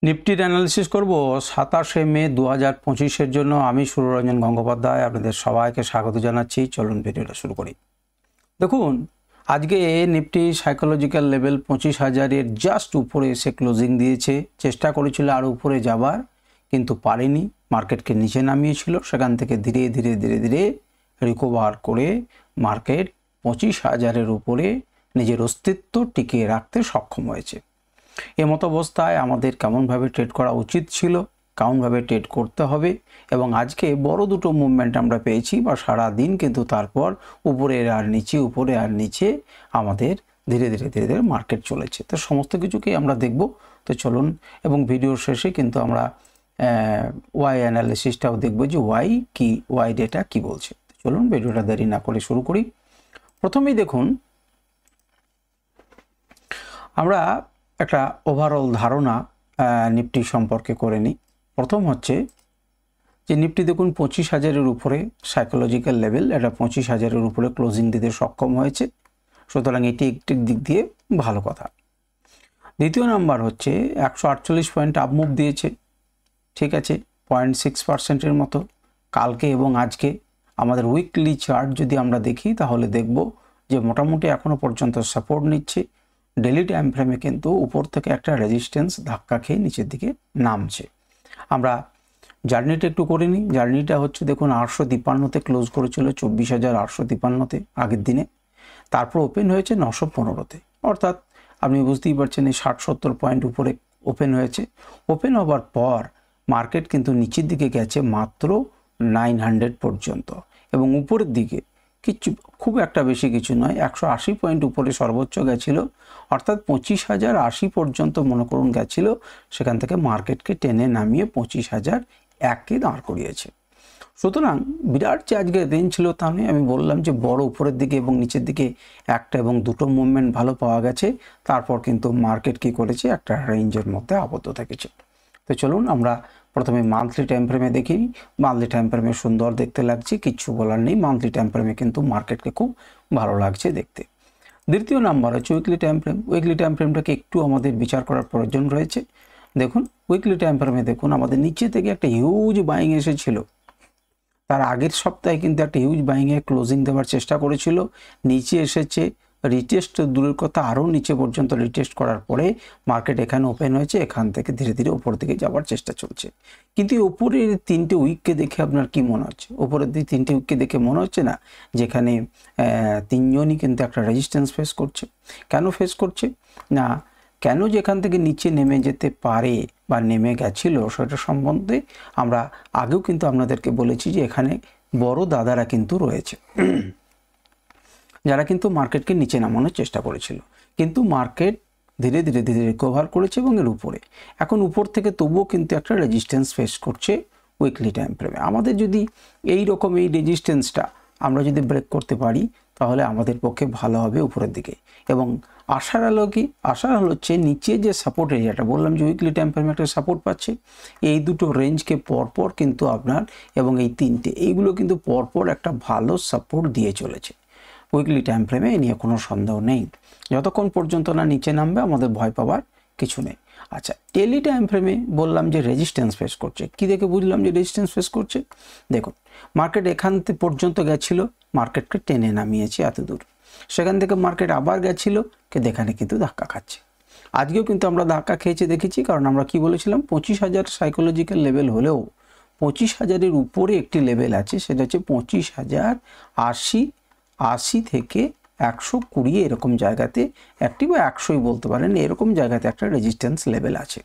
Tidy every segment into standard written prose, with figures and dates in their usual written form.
নিফটির analysis করব 27 মে 2025 জন্য। আমি সুররঞ্জন গঙ্গোপাধ্যায় আপনাদের সবাইকে স্বাগত জানাচ্ছি। চলুন ভিডিওটা শুরু করি। দেখুন, আজকে নিফটি সাইকোলজিক্যাল লেভেল 25,000-এর জাস্ট উপরে এসে ক্লোজিং দিয়েছে। চেষ্টা করেছিল আরও উপরে যাবার, কিন্তু পারেনি। মার্কেটকে নিচে নামিয়েছিল, সেখান থেকে ধীরে ধীরে রিকভার করে মার্কেট 25,000-এর উপরে নিজের অস্তিত্ব টিকিয়ে রাখতে সক্ষম হয়েছে। এমতো অবস্থায় আমাদের কেমনভাবে ট্রেড করা উচিত ছিল, কেমনভাবে ট্রেড করতে হবে, এবং আজকে বড় দুটো মুভমেন্ট আমরা পেয়েছি বা সারা দিন কিন্তু তারপর উপরে আর নিচে আমাদের ধীরে ধীরে মার্কেট চলেছে। তো সমস্ত কিছুকেই আমরা দেখব। তো চলুন, এবং ভিডিওর শেষে কিন্তু আমরা ওয়াই অ্যানালিসিসটাও দেখব যে ওয়াই ডেটা কি বলছে। চলুন ভিডিওটা দেরি না করে শুরু করি। প্রথমেই দেখুন, আমরা একটা ওভারঅল ধারণা নিফটি সম্পর্কে করে নিই। প্রথম হচ্ছে যে নিফটি দেখুন 25,000-এর উপরে সাইকোলজিক্যাল লেভেল, এটা 25,000-এর উপরে ক্লোজিং দিতে সক্ষম হয়েছে, সুতরাং এটি একটি দিক দিয়ে ভালো কথা। দ্বিতীয় নাম্বার হচ্ছে 148 পয়েন্ট আপ মুভ দিয়েছে, ঠিক আছে, 0.6%-এর মতো। কালকে এবং আজকে আমাদের উইকলি চার্ট যদি আমরা দেখি তাহলে দেখব যে মোটামুটি এখনও পর্যন্ত সাপোর্ট নিচ্ছে। ডেলি টাইম ফ্রেমে কিন্তু উপর থেকে একটা রেজিস্ট্যান্স ধাক্কা খেয়ে নিচের দিকে নামছে। আমরা জার্নিটা একটু করে নিই। জার্নিটা হচ্ছে দেখুন 853-তে ক্লোজ করেছিল, 24,853-তে আগের দিনে। তারপর ওপেন হয়েছে 915-তে, অর্থাৎ আপনি বুঝতেই পারছেন এই 60-70 পয়েন্ট উপরে ওপেন হয়েছে। ওপেন হওয়ার পর মার্কেট কিন্তু নিচের দিকে গেছে মাত্র 900 পর্যন্ত, এবং উপরের দিকে খুব একটা বেশি কিছু নয়, 180 পয়েন্ট উপরে সর্বোচ্চ গেছিল, অর্থাৎ 25,080 পর্যন্ত মনে করুন গেছিল। সেখান থেকে মার্কেটকে টেনে নামিয়ে 25,001-কে দাঁড় করিয়েছে। সুতরাং বিরাট যে আজকে রেঞ্জ ছিল তা নয়। আমি বললাম যে বড় উপরের দিকে এবং নিচের দিকে একটা এবং দুটো মুভমেন্ট ভালো পাওয়া গেছে, তারপর কিন্তু মার্কেট কি করেছে, একটা রেঞ্জের মধ্যে আবদ্ধ থেকেছে। তো চলুন আমরা প্রথমে মান্থলি টাইম ফ্রেমে দেখি। মান্থলি টাইম ফ্রেমে সুন্দর দেখতে লাগছে, কিচ্ছু বলার নেই। মান্থলি টাইম ফ্রেমে কিন্তু মার্কেটকে খুব ভালো লাগছে দেখতে। দ্বিতীয় নাম্বার হচ্ছে weekly time frame. Weekly time ফ্রেমটাকে একটু আমাদের বিচার করার প্রয়োজন রয়েছে। দেখুন উইকলি টাইম ফ্রেমে দেখুন আমাদের নিচে থেকে একটা হিউজ বাইং এসেছিল। তার আগের সপ্তাহে কিন্তু একটা হিউজ বাইংয়ে ক্লোজিং দেওয়ার চেষ্টা করেছিল, নিচে এসেছে, রিটেস্ট দূরের কথা আরও নিচে পর্যন্ত রিটেস্ট করার পরে মার্কেট এখানে ওপেন হয়েছে। এখান থেকে ধীরে ধীরে ওপর দিকে যাওয়ার চেষ্টা চলছে। কিন্তু ওপরের তিনটে উইককে দেখে আপনার কি মনে হচ্ছে? ওপরের দিকে তিনটে উইককে দেখে মনে হচ্ছে না যেখানে তিনজনই কিন্তু একটা রেজিস্ট্যান্স ফেস করছে? কেন ফেস করছে না, কেন যেখান থেকে নিচে নেমে যেতে পারে বা নেমে গেছিল সেটা সম্বন্ধে আমরা আগেও কিন্তু আপনাদেরকে বলেছি যে এখানে বড় দাদারা কিন্তু রয়েছে, যারা কিন্তু মার্কেটকে নিচে নামানোর চেষ্টা করেছিল। কিন্তু মার্কেট ধীরে ধীরে রিকভার করেছে এবং এর উপরে এখন উপর থেকে তবুও কিন্তু একটা রেজিস্ট্যান্স ফেস করছে উইকলি টাইম ফ্রেমে। আমাদের যদি এই রকম এই রেজিস্ট্যান্সটা আমরা যদি ব্রেক করতে পারি তাহলে আমাদের পক্ষে ভালো হবে উপরের দিকে। এবং আশার আলো কি, আশার আলো হচ্ছে নিচে যে সাপোর্ট এরিয়াটা বললাম যে উইকলি টাইম ফ্রেমে একটা সাপোর্ট পাচ্ছে, এই দুটো রেঞ্জকে পরপর কিন্তু আপনার এবং এই তিনটে এইগুলো কিন্তু পরপর একটা ভালো সাপোর্ট দিয়ে চলেছে উইকলি টাইম ফ্রেমে। এ নিয়ে কোনো সন্দেহ নেই। যতক্ষণ পর্যন্ত না নিচে নামবে আমাদের ভয় পাওয়ার কিছু নেই। আচ্ছা, ডেলি টাইম ফ্রেমে বললাম যে রেজিস্ট্যান্স ফেস করছে। কি দেখে বুঝলাম যে রেজিস্ট্যান্স ফেস করছে? দেখুন মার্কেট এখান পর্যন্ত গেছিলো, মার্কেটকে টেনে নামিয়েছে এত দূর। সেখান থেকে মার্কেট আবার গেছিলো, কিন্তু এখানে কিন্তু ধাক্কা খাচ্ছে। আজকেও কিন্তু আমরা ধাক্কা খেয়েছে দেখেছি, কারণ আমরা কি বলেছিলাম 25,000 সাইকোলজিক্যাল লেভেল হলেও 25,000-এর উপরে একটি লেভেল আছে, সেটা হচ্ছে 25,080 থেকে 120 এরকম জায়গাতে একটি বা 100ই বলতে পারেন, এরকম জায়গাতে একটা রেজিস্ট্যান্স লেভেল আছে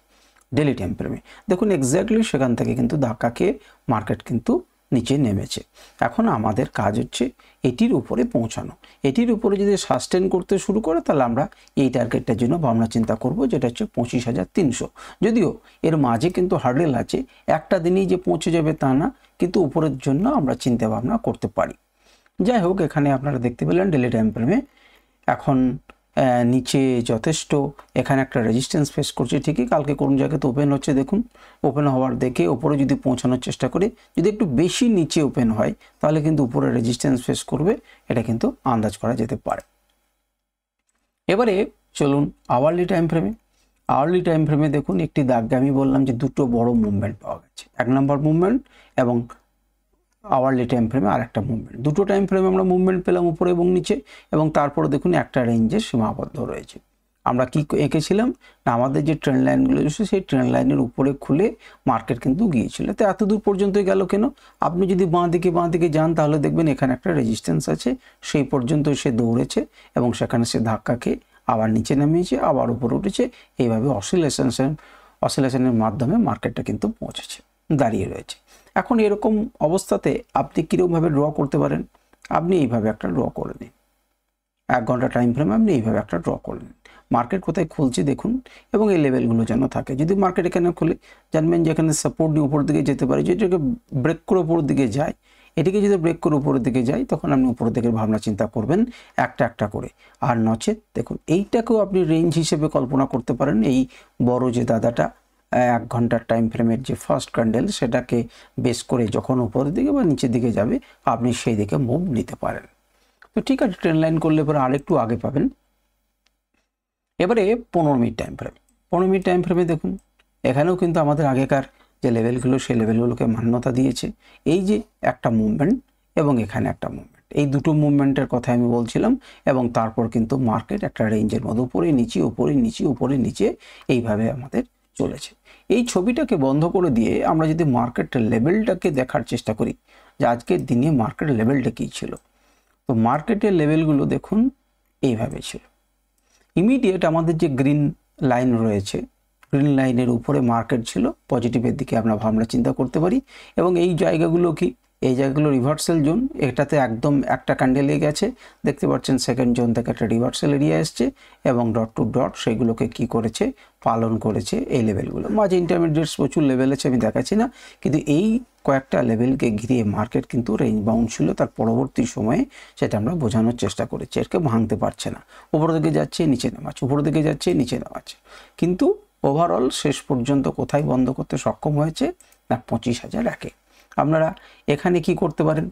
ডেলি টাইম ফ্রেমে। দেখুন এক্স্যাক্টলি সেখান থেকে কিন্তু ধাক্কা খেয়ে মার্কেট কিন্তু নিচে নেমেছে। এখন আমাদের কাজ হচ্ছে এটির উপরে পৌঁছানো। এটির উপরে যদি সাস্টেন করতে শুরু করে তাহলে আমরা এই টার্গেটটার জন্য ভাবনা চিন্তা করব, যেটা হচ্ছে 25,300। যদিও এর মাঝে কিন্তু হার্ডেল আছে, একটা দিনেই যে পৌঁছে যাবে তা না, কিন্তু উপরের জন্য আমরা চিন্তা ভাবনা করতে পারি। যাই হোক, এখানে আপনারা দেখতে পেলেন ডেলি টাইম ফ্রেমে এখন নিচে যথেষ্ট এখানে একটা রেজিস্ট্যান্স ফেস করছে ঠিকই। কালকে কোন জায়গাতে ওপেন হচ্ছে দেখুন, ওপেন হওয়ার দেখে ওপরে যদি পৌঁছানোর চেষ্টা করে, যদি একটু বেশি নিচে ওপেন হয় তাহলে কিন্তু উপরে রেজিস্ট্যান্স ফেস করবে, এটা কিন্তু আন্দাজ করা যেতে পারে। এবারে চলুন আওয়ারলি টাইম ফ্রেমে। আর্লি টাইম ফ্রেমে দেখুন একটি দাগকে আমি বললাম যে দুটো বড় মুভমেন্ট পাওয়া গেছে, 1 নম্বর মুভমেন্ট এবং আওয়ারলি টাইম ফ্রেমে আরেকটা মুভমেন্ট। দুটো টাইম ফ্রেমে আমরা মুভমেন্ট পেলাম উপরে এবং নিচে, এবং তারপরে দেখুন একটা রেঞ্জে সীমাবদ্ধ রয়েছে। আমরা কি এঁকেছিলাম না, আমাদের যে ট্রেন্ড লাইনগুলো রয়েছে সেই ট্রেন্ড লাইনের উপরে খুলে মার্কেট কিন্তু গিয়েছিল। তো এত দূর পর্যন্তই গেল কেন? আপনি যদি বাঁ দিকে যান তাহলে দেখবেন এখানে একটা রেজিস্ট্যান্স আছে, সেই পর্যন্ত সে দৌড়েছে এবং সেখানে সে ধাক্কা খেয়ে আবার নিচে নামিয়েছে, আবার উপরে উঠেছে। এইভাবে অসিলেশনের মাধ্যমে মার্কেটটা কিন্তু পৌঁছেছে, দাঁড়িয়ে রয়েছে। এখন এরকম অবস্থাতে আপনি কীরকমভাবে ড্র করতে পারেন? আপনি এইভাবে একটা ড্র করে নিন, 1 ঘন্টা টাইম ফ্রেমে আপনি এইভাবে একটা ড্র করে নিন। মার্কেট কোথায় খুলছে দেখুন, এবং এই লেভেলগুলো যেন থাকে। যদি মার্কেট এখানে খুলে জানবেন যে এখানে সাপোর্ট নিয়ে উপর দিকে যেতে পারে, যেটাকে ব্রেক করে উপর দিকে যায়, এটিকে যদি ব্রেক করে উপরের দিকে যায় তখন আপনি উপরের দিকে ভাবনা চিন্তা করবেন একটা করে। আর নচেত দেখুন এইটাকেও আপনি রেঞ্জ হিসেবে কল্পনা করতে পারেন। এই বড় যে দাদাটা 1 ঘন্টার টাইম ফ্রেমের যে ফার্স্ট ক্যান্ডেল, সেটাকে বেস করে যখন উপরের দিকে বা নিচের দিকে যাবে আপনি সেই দিকে মুভ নিতে পারেন। তো ঠিক আছে, ট্রেন্ড লাইন করলে পরে আরেকটু আগে পাবেন। এবারে 15 minute time frame. 15 minute time ফ্রেমে দেখুন এখানেও কিন্তু আমাদের আগেকার যে লেভেলগুলো সেই লেভেলগুলোকে মান্যতা দিয়েছে। এই যে একটা মুভমেন্ট এবং এখানে একটা মুভমেন্ট, এই দুটো মুভমেন্টের কথা আমি বলছিলাম, এবং তারপর কিন্তু মার্কেট একটা রেঞ্জের মধ্যে উপরে নিচে উপরে নিচে উপরে নিচে এইভাবে আমাদের চলেছে। এই ছবিটাকে বন্ধ করে দিয়ে আমরা যদি মার্কেটের লেভেলটাকে দেখার চেষ্টা করি যে আজকের দিনে মার্কেট লেভেলটা কী ছিল, তো মার্কেটের লেভেলগুলো দেখুন এইভাবে ছিল। ইমিডিয়েট আমাদের যে গ্রিন লাইন রয়েছে, গ্রিন লাইনের উপরে মার্কেট ছিল, পজিটিভের দিকে আমরা ভাবনা চিন্তা করতে পারি। এবং এই জায়গাগুলো কি, এই জায়গাগুলো রিভার্সাল জোন। এটাতে একদম একটা ক্যান্ডেলে গেছে, দেখতে পাচ্ছেন সেকেন্ড জোন থেকে একটা রিভার্সাল এরিয়া এসছে এবং ডট টু ডট সেগুলোকে কি করেছে, পালন করেছে এই লেভেলগুলো। মাঝে ইন্টারমিডিয়েটস প্রচুর লেভেল আছে, আমি দেখাচ্ছি না, কিন্তু এই কয়েকটা লেভেলকে ঘিরে মার্কেট কিন্তু রেঞ্জ বাউন্ড ছিল। তার পরবর্তী সময়ে সেটা আমরা বোঝানোর চেষ্টা করেছি, এরকে ভাঙতে পারছে না, উপর দিকে যাচ্ছে নিচে নামাচ্ছে, উপর দিকে যাচ্ছে নিচে নামাচ্ছে। কিন্তু ওভারঅল শেষ পর্যন্ত কোথায় বন্ধ করতে সক্ষম হয়েছে না 25,001-এ। আপনারা এখানে কি করতে পারেন,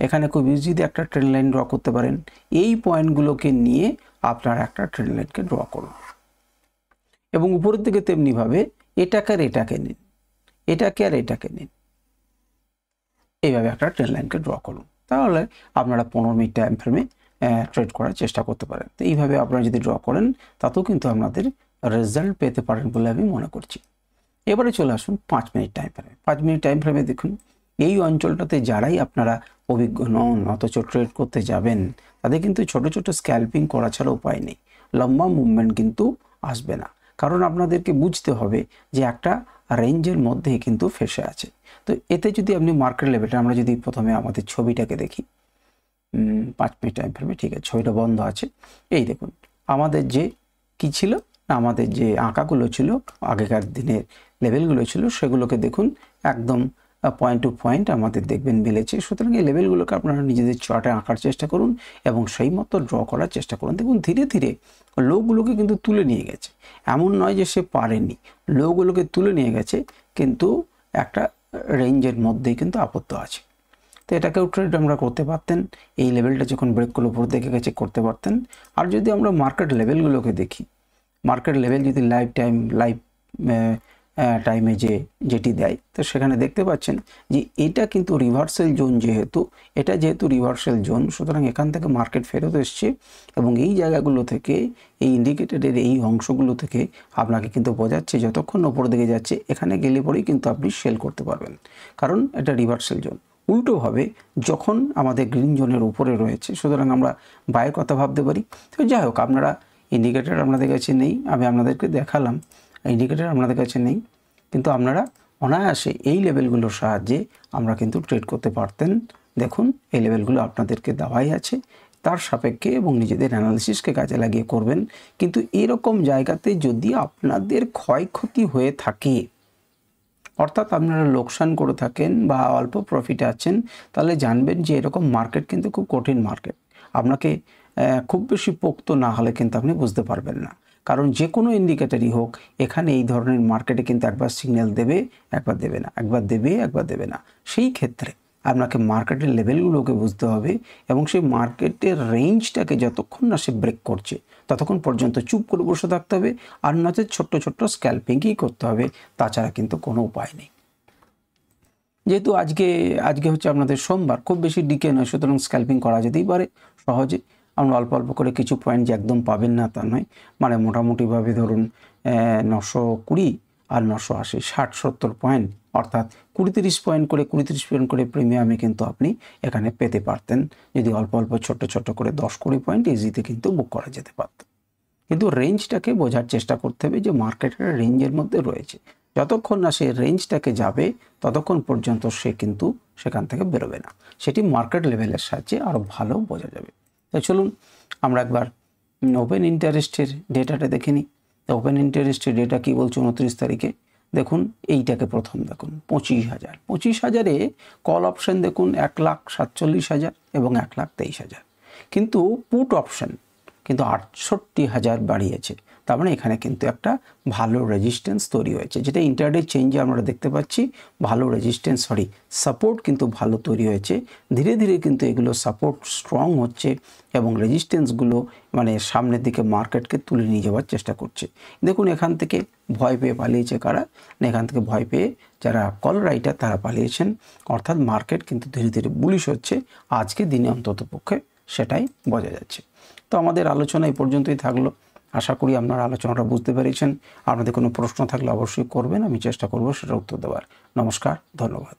এখানে খুব ইজিলি একটা ট্রেন্ড লাইন ড্র করতে পারেন। এই পয়েন্টগুলোকে নিয়ে আপনারা একটা ট্রেন্ড লাইনকে ড্র করুন, এবং উপরের দিকে তেমনিভাবে এটাকে আর এটাকে নিন, এটাকে আর এটাকে নিন, এইভাবে একটা ট্রেন্ড লাইনকে ড্র করুন। তাহলে আপনারা 15 মিনিট টাইম ফ্রেমে ট্রেড করার চেষ্টা করতে পারেন। তো এইভাবে আপনারা যদি ড্র করেন তাতেও কিন্তু আপনাদের রেজাল্ট পেতে পারেন বলে আমি মনে করছি। এবারে চলে আসুন 5 মিনিট টাইম ফ্রেমে। 5 মিনিট টাইম ফ্রেমে দেখুন এই অঞ্চলটাতে যারাই আপনারা অভিজ্ঞ নন অথচ ট্রেড করতে যাবেন, তাদের কিন্তু ছোট ছোট স্ক্যাল্পিং করা ছাড়া উপায় নেই। লম্বা মুভমেন্ট কিন্তু আসবে না, কারণ আপনাদেরকে বুঝতে হবে যে একটা রেঞ্জের মধ্যেই কিন্তু ফেসে আছে। তো এতে যদি আপনি মার্কেট লেভেলটা, আমরা যদি প্রথমে আমাদের ছবিটাকে দেখি 5 মিনিট টাইম ফ্রেমে, ঠিক আছে ছবিটা বন্ধ আছে। এই দেখুন আমাদের যে কি ছিল, আমাদের যে আঁকাগুলো ছিল আগেকার দিনের লেভেলগুলো ছিল, সেগুলোকে দেখুন একদম পয়েন্ট টু পয়েন্ট আমাদের দেখবেন মিলেছে। সুতরাং এই লেভেলগুলোকে আপনারা নিজেদের চার্টে আঁকার চেষ্টা করুন এবং সেই মতো ড্র করার চেষ্টা করুন। দেখুন ধীরে ধীরে লোগুলোকে কিন্তু তুলে নিয়ে গেছে, এমন নয় যে সে পারেনি, লোগুলোকে তুলে নিয়ে গেছে, কিন্তু একটা রেঞ্জের মধ্যেই কিন্তু আবদ্ধ আছে। তো এটাকেও ট্রেড আমরা করতে পারতেন, এই লেভেলটা যখন ব্রেক করে উপর দেখে গেছে করতে পারতেন। আর যদি আমরা মার্কেট লেভেলগুলোকে দেখি, মার্কেট লেভেল যদি লাইভ টাইমে যেটি দেয়, তো সেখানে দেখতে পাচ্ছেন যে এটা কিন্তু রিভার্সাল জোন, যেহেতু রিভার্সাল জোন, সুতরাং এখান থেকে মার্কেট ফেরত এসছে এবং এই জায়গাগুলো থেকে, এই ইন্ডিকেটরের এই অংশগুলো থেকে আপনাকে কিন্তু বোঝাচ্ছে যতক্ষণ ওপর দিকে যাচ্ছে এখানে গেলে পরেই কিন্তু আপনি সেল করতে পারবেন, কারণ এটা রিভার্সাল জোন। উল্টোভাবে যখন আমাদের গ্রিন জোনের উপরে রয়েছে, সুতরাং আমরা বাইয়ের কথা ভাবতে পারি। তো যাই হোক, আপনারা ইন্ডিকেটর আপনাদের কাছে নেই, আমি আপনাদেরকে দেখালাম ইন্ডিকেটর আপনাদের কাছে নেই, কিন্তু আপনারা অনায়াসে এই লেভেলগুলোর সাহায্যে আমরা কিন্তু ট্রেড করতে পারতেন। দেখুন এই লেভেলগুলো আপনাদেরকে দেওয়াই আছে, তার সাপেক্ষে এবং নিজেদের অ্যানালিসিসকে কাজে লাগিয়ে করবেন। কিন্তু এরকম জায়গাতে যদি আপনাদের ক্ষয়ক্ষতি হয়ে থাকে, অর্থাৎ আপনারা লোকসান করে থাকেন বা অল্প প্রফিটে আছেন, তাহলে জানবেন যে এরকম মার্কেট কিন্তু খুব কঠিন মার্কেট। আপনাকে খুব বেশি পোক্ত না হলে কিন্তু আপনি বুঝতে পারবেন না, কারণ যে কোনো ইন্ডিকেটরই হোক এখানে এই ধরনের মার্কেটে কিন্তু একবার সিগন্যাল দেবে, একবার দেবে না, একবার দেবে, একবার দেবে না। সেই ক্ষেত্রে আপনাকে মার্কেটের লেভেলগুলোকে বুঝতে হবে এবং সেই মার্কেটের রেঞ্জটাকে যতক্ষণ না সে ব্রেক করছে ততক্ষণ পর্যন্ত চুপ করে বসে থাকতে হবে, আর নয়তো ছোট্ট ছোট্ট স্ক্যালপিংই করতে হবে, তাছাড়া কিন্তু কোনো উপায় নেই। যেহেতু আজকে হচ্ছে আপনাদের সোমবার, খুব বেশি ডিকে নয়, সুতরাং স্ক্যালপিং করা যেতেই পারে সহজে। আমরা অল্প অল্প করে কিছু পয়েন্ট যে একদম পাবেন না তা নয়, মানে মোটামুটিভাবে ধরুন 920 আর 980, 60-70 পয়েন্ট, অর্থাৎ 20-30 পয়েন্ট করে 20-30 পয়েন্ট করে প্রিমিয়ামে কিন্তু আপনি এখানে পেতে পারতেন যদি অল্প অল্প ছোট্ট ছোট্ট করে 10-20 পয়েন্ট ইজিতে কিন্তু বুক করা যেতে পারত। কিন্তু রেঞ্জটাকে বোঝার চেষ্টা করতে হবে যে মার্কেটের রেঞ্জের মধ্যে রয়েছে, যতক্ষণ না সে রেঞ্জটাকে যাবে ততক্ষণ পর্যন্ত সে কিন্তু সেখান থেকে বেরোবে না। সেটি মার্কেট লেভেলের সাহায্যে আরও ভালো বোঝা যাবে। তাই চলুন আমরা একবার ওপেন ইন্টারেস্টের ডেটাটা দেখে নিই। তো ওপেন ইন্টারেস্টের ডেটা কী বলছে 29 তারিখে, দেখুন এইটাকে প্রথম দেখুন 25,000, 25,000-এ কল অপশান দেখুন 1,47,000 এবং 1,23,000, কিন্তু পুট অপশান কিন্তু 68,000 বাড়িয়েছে। তার মানে এখানে কিন্তু একটা ভালো রেজিস্ট্যান্স তৈরি হয়েছে, যেটা ইন্টারডে চেঞ্জে আমরা দেখতে পাচ্ছি। ভালো রেজিস্ট্যান্স সাপোর্ট কিন্তু ভালো তৈরি হয়েছে। ধীরে ধীরে কিন্তু এগুলো সাপোর্ট স্ট্রং হচ্ছে এবং রেজিস্ট্যান্সগুলো মানে সামনের দিকে মার্কেটকে তুলে নিয়ে যাওয়ার চেষ্টা করছে। দেখুন এখান থেকে ভয় পেয়ে পালিয়েছে কারা, এখান থেকে ভয় পেয়ে যারা কল রাইটার তারা পালিয়েছেন, অর্থাৎ মার্কেট কিন্তু ধীরে ধীরে বুলিশ হচ্ছে আজকে দিনে অন্তত পক্ষে, সেটাই বোঝা যাচ্ছে। তো আমাদের আলোচনা এই পর্যন্তই থাকলো। আশা করি আপনারা আলোচনাটা বুঝতে পেরেছেন। আপনাদের কোনো প্রশ্ন থাকলে অবশ্যই করবেন, আমি চেষ্টা করব সেটা উত্তর দেওয়ার। নমস্কার, ধন্যবাদ।